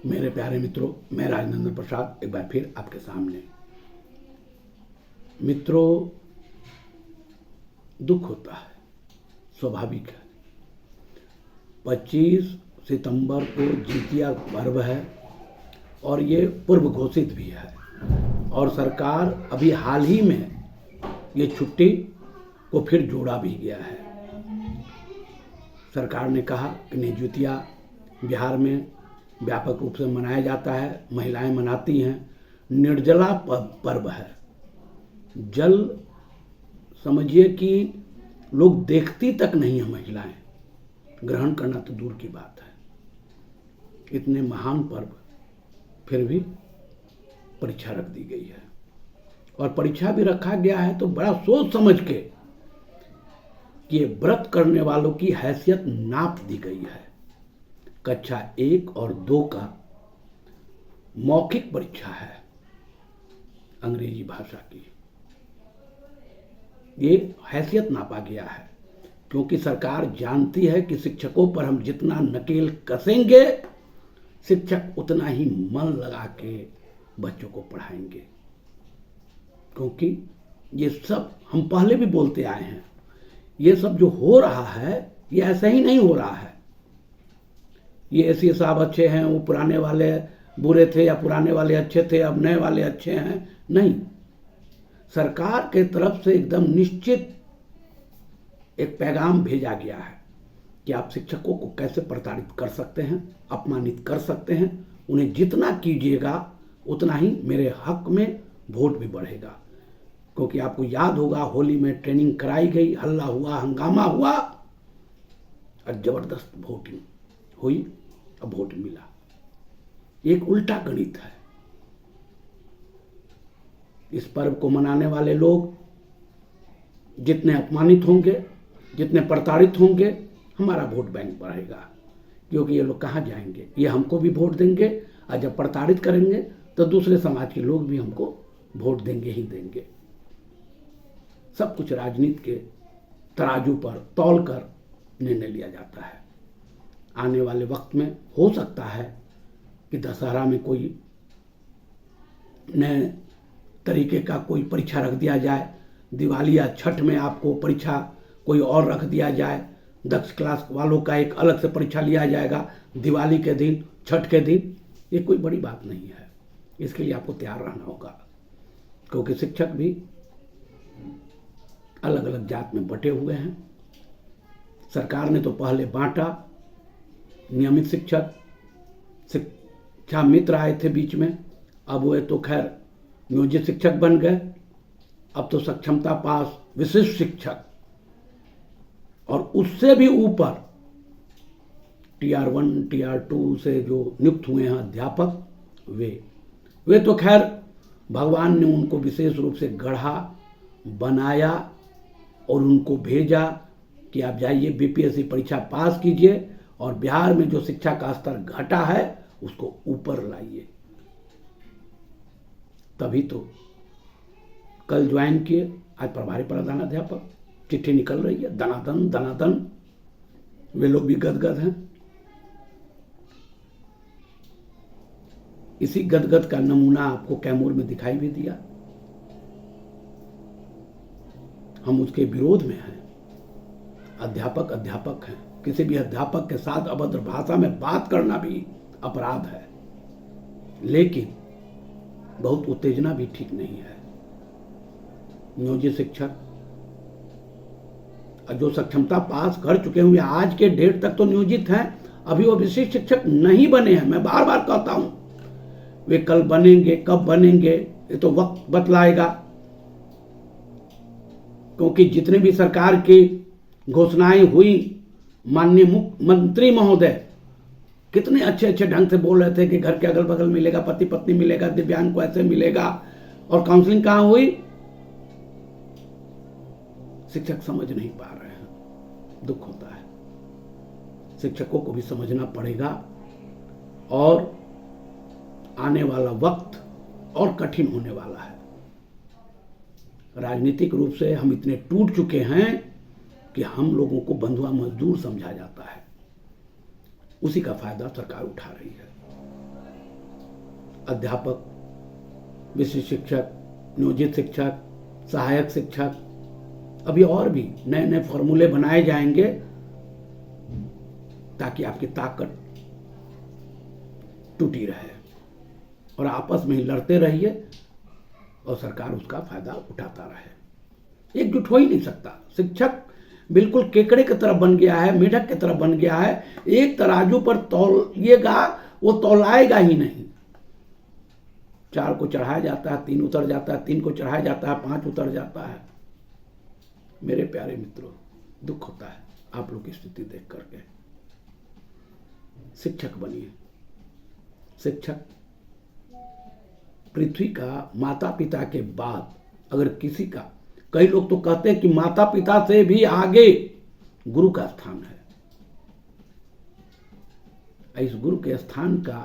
मेरे प्यारे मित्रों, मैं राजनंदन प्रसाद एक बार फिर आपके सामने। मित्रों, दुख होता है, स्वाभाविक है। 25 सितंबर को जितिया पर्व है और ये पूर्व घोषित भी है और सरकार अभी हाल ही में ये छुट्टी को फिर जोड़ा भी गया है। सरकार ने कहा कि जितिया बिहार में व्यापक रूप से मनाया जाता है, महिलाएं मनाती हैं। निर्जला पर्व है। जल समझिए कि लोग देखती तक नहीं है, महिलाएं ग्रहण करना तो दूर की बात है। इतने महान पर्व फिर भी परीक्षा रख दी गई है और परीक्षा भी रखा गया है तो बड़ा सोच समझ के कि ये व्रत करने वालों की हैसियत नाप दी गई है। कक्षा 1 और 2 का मौखिक परीक्षा है अंग्रेजी भाषा की। ये हैसियत नापा गया है क्योंकि सरकार जानती है कि शिक्षकों पर हम जितना नकेल कसेंगे, शिक्षक उतना ही मन लगा के बच्चों को पढ़ाएंगे। क्योंकि ये सब हम पहले भी बोलते आए हैं, ये सब जो हो रहा है ये ऐसा ही नहीं हो रहा है। ये ऐसे साहब अच्छे हैं, वो पुराने वाले बुरे थे, या पुराने वाले अच्छे थे अब नए वाले अच्छे हैं, नहीं। सरकार के तरफ से एकदम निश्चित एक पैगाम भेजा गया है कि आप शिक्षकों को कैसे प्रताड़ित कर सकते हैं, अपमानित कर सकते हैं। उन्हें जितना कीजिएगा उतना ही मेरे हक में वोट भी बढ़ेगा। क्योंकि आपको याद होगा, होली में ट्रेनिंग कराई गई, हल्ला हुआ, हंगामा हुआ और जबरदस्त वोटिंग हुई, अब वोट मिला। एक उल्टा गणित है। इस पर्व को मनाने वाले लोग जितने अपमानित होंगे, जितने प्रताड़ित होंगे, हमारा वोट बैंक बढ़ेगा। क्योंकि ये लोग कहाँ जाएंगे, ये हमको भी वोट देंगे और जब प्रताड़ित करेंगे तो दूसरे समाज के लोग भी हमको वोट देंगे ही देंगे। सब कुछ राजनीति के तराजू पर तौल कर निर्णय लिया जाता है। आने वाले वक्त में हो सकता है कि दशहरा में कोई नए तरीके का कोई परीक्षा रख दिया जाए, दिवाली या छठ में आपको परीक्षा कोई और रख दिया जाए, 10 क्लास वालों का एक अलग से परीक्षा लिया जाएगा दिवाली के दिन, छठ के दिन। ये कोई बड़ी बात नहीं है। इसके लिए आपको तैयार रहना होगा क्योंकि शिक्षक भी अलग अलग जात में बटे हुए हैं। सरकार ने तो पहले बांटा, नियमित शिक्षक, शिक्षा मित्र आए थे बीच में, अब वो तो खैर नियोजित शिक्षक बन गए। अब तो सक्षमता पास विशिष्ट शिक्षक और उससे भी ऊपर Tier 1 Tier 2 से जो नियुक्त हुए हैं अध्यापक, वे तो खैर भगवान ने उनको विशेष रूप से गढ़ा, बनाया और उनको भेजा कि आप जाइए बीपीएससी परीक्षा पास कीजिए और बिहार में जो शिक्षा का स्तर घटा है उसको ऊपर लाइए। तभी तो कल ज्वाइन किए, आज प्रभारी प्रधानाध्यापक, चिट्ठी निकल रही है दनादन दनादन। वे लोग भी गदगद हैं। इसी गदगद का नमूना आपको कैमूर में दिखाई भी दिया। हम उसके विरोध में हैं। अध्यापक अध्यापक हैं। किसी भी अध्यापक के साथ अभद्र भाषा में बात करना भी अपराध है, लेकिन बहुत उत्तेजना भी ठीक नहीं है। नियोजित शिक्षक जो सक्षमता पास कर चुके हुए आज के डेट तक तो नियोजित हैं, अभी वो विशिष्ट शिक्षक नहीं बने हैं। मैं बार बार कहता हूं, वे कल बनेंगे, कब बनेंगे ये तो वक्त बतलाएगा। क्योंकि जितने भी सरकार की घोषणाएं हुई, माननीय मुख्यमंत्री महोदय कितने अच्छे अच्छे ढंग से बोल रहे थे कि घर के अगल बगल मिलेगा, पति पत्नी मिलेगा, दिव्यांग को ऐसे मिलेगा, और काउंसलिंग कहां हुई? शिक्षक समझ नहीं पा रहे हैं। दुख होता है। शिक्षकों को भी समझना पड़ेगा और आने वाला वक्त और कठिन होने वाला है। राजनीतिक रूप से हम इतने टूट चुके हैं कि हम लोगों को बंधुआ मजदूर समझा जाता है। उसी का फायदा सरकार उठा रही है। अध्यापक, विशिष्ट शिक्षक, नियोजित शिक्षक, सहायक शिक्षक, अभी और भी नए नए फॉर्मूले बनाए जाएंगे ताकि आपकी ताकत टूटी रहे और आपस में ही लड़ते रहिए और सरकार उसका फायदा उठाता रहे। एकजुट हो ही नहीं सकता। शिक्षक बिल्कुल केकड़े की तरह बन गया है, मेढक की तरह बन गया है। एक तराजू पर तौलिएगा, वो तौलाएगा ही नहीं। 4 को चढ़ाया जाता है, 3 उतर जाता है, 3 को चढ़ाया जाता है, 5 उतर जाता है। मेरे प्यारे मित्रों, दुख होता है आप लोग की स्थिति देख करके। शिक्षक बनिए। शिक्षक पृथ्वी का माता पिता के बाद अगर किसी का, कई लोग तो कहते हैं कि माता पिता से भी आगे गुरु का स्थान है। इस गुरु के स्थान का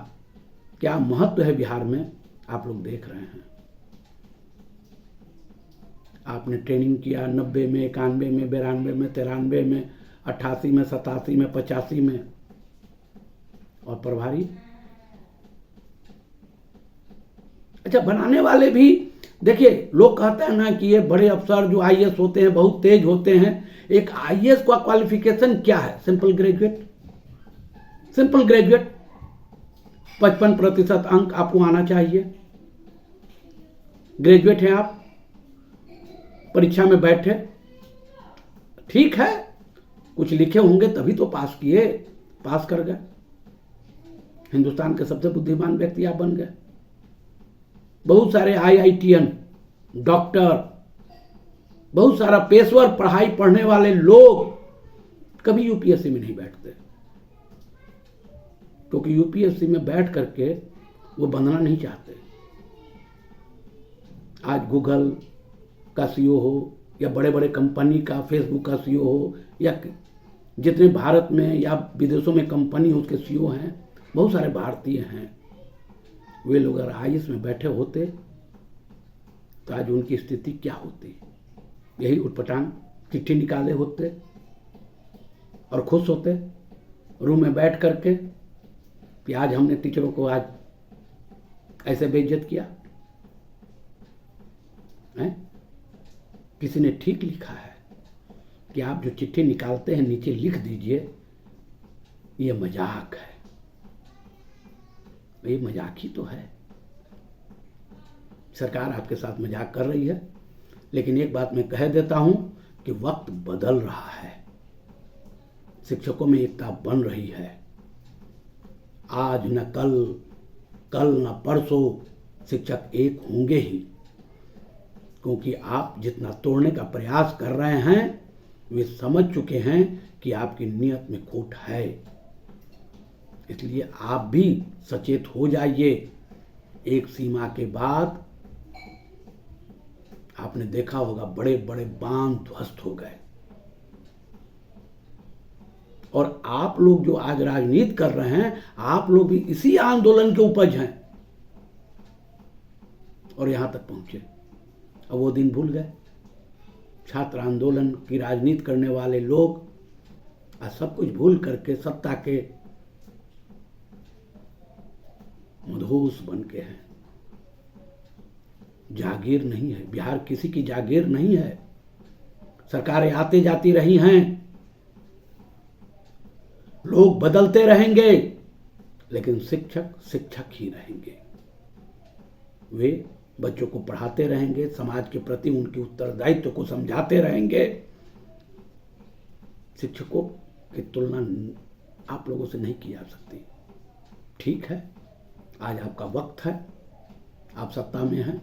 क्या महत्व है बिहार में, आप लोग देख रहे हैं। आपने ट्रेनिंग किया 90 में, 91 में, 92 में, 93 में, 88 में, 87 में, 85 में, और प्रभारी। अच्छा, बनाने वाले भी देखिए, लोग कहते हैं ना कि ये बड़े अफसर जो आईएएस होते हैं बहुत तेज होते हैं। एक आईएएस का क्वालिफिकेशन क्या है? Simple graduate. सिंपल ग्रेजुएट 55% अंक आपको आना चाहिए। ग्रेजुएट हैं आप, परीक्षा में बैठे, ठीक है, कुछ लिखे होंगे तभी तो पास किए, पास कर गए। हिंदुस्तान के सबसे बुद्धिमान व्यक्ति आप बन गए। बहुत सारे आईआईटीएन, डॉक्टर, बहुत सारा पेशेवर पढ़ाई पढ़ने वाले लोग कभी यूपीएससी में नहीं बैठते, क्योंकि यूपीएससी में बैठ करके वो बनना नहीं चाहते। आज गूगल का सीईओ हो या बड़े बड़े कंपनी का, फेसबुक का सीईओ हो, या जितने भारत में या विदेशों में कंपनी उसके सीईओ हैं, बहुत सारे भारतीय हैं। वे लोग अगर आईएएस में बैठे होते तो आज उनकी स्थिति क्या होती? यही उटपटांग चिट्ठी निकाले होते और खुश होते रूम में बैठ करके कि आज हमने टीचरों को आज ऐसे बेइज्जत किया है। किसी ने ठीक लिखा है कि आप जो चिट्ठी निकालते हैं नीचे लिख दीजिए ये मजाक है। ये मजाक ही तो है। सरकार आपके साथ मजाक कर रही है, लेकिन एक बात मैं कह देता हूं कि वक्त बदल रहा है। शिक्षकों में एकता बन रही है। आज न कल, कल न परसों शिक्षक एक होंगे ही, क्योंकि आप जितना तोड़ने का प्रयास कर रहे हैं वे समझ चुके हैं कि आपकी नीयत में खोट है। इसलिए आप भी सचेत हो जाइए। एक सीमा के बाद आपने देखा होगा बड़े बड़े बांध ध्वस्त हो गए, और आप लोग जो आज राजनीति कर रहे हैं, आप लोग भी इसी आंदोलन के उपज हैं और यहां तक पहुंचे। अब वो दिन भूल गए। छात्र आंदोलन की राजनीति करने वाले लोग आज सब कुछ भूल करके सत्ता के मदहोश बन के हैं। जागीर नहीं है, बिहार किसी की जागीर नहीं है। सरकारें आती जाती रही हैं, लोग बदलते रहेंगे, लेकिन शिक्षक शिक्षक ही रहेंगे। वे बच्चों को पढ़ाते रहेंगे, समाज के प्रति उनके उत्तरदायित्व को समझाते रहेंगे। शिक्षकों की तुलना आप लोगों से नहीं की जा सकती। ठीक है, आज आपका वक्त है, आप सत्ता में हैं,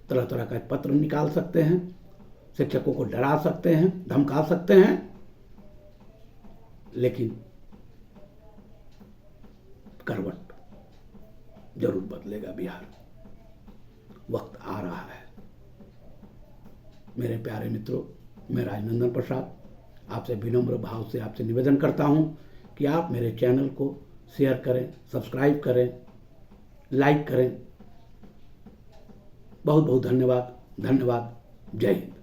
तरह तरह का पत्र निकाल सकते हैं, शिक्षकों को डरा सकते हैं, धमका सकते हैं, लेकिन करवट जरूर बदलेगा बिहार। वक्त आ रहा है। मेरे प्यारे मित्रों, मैं राजनंदन प्रसाद आपसे विनम्र भाव से आपसे निवेदन करता हूं कि आप मेरे चैनल को शेयर करें, सब्सक्राइब करें, लाइक करें। बहुत बहुत धन्यवाद। धन्यवाद। जय हिंद।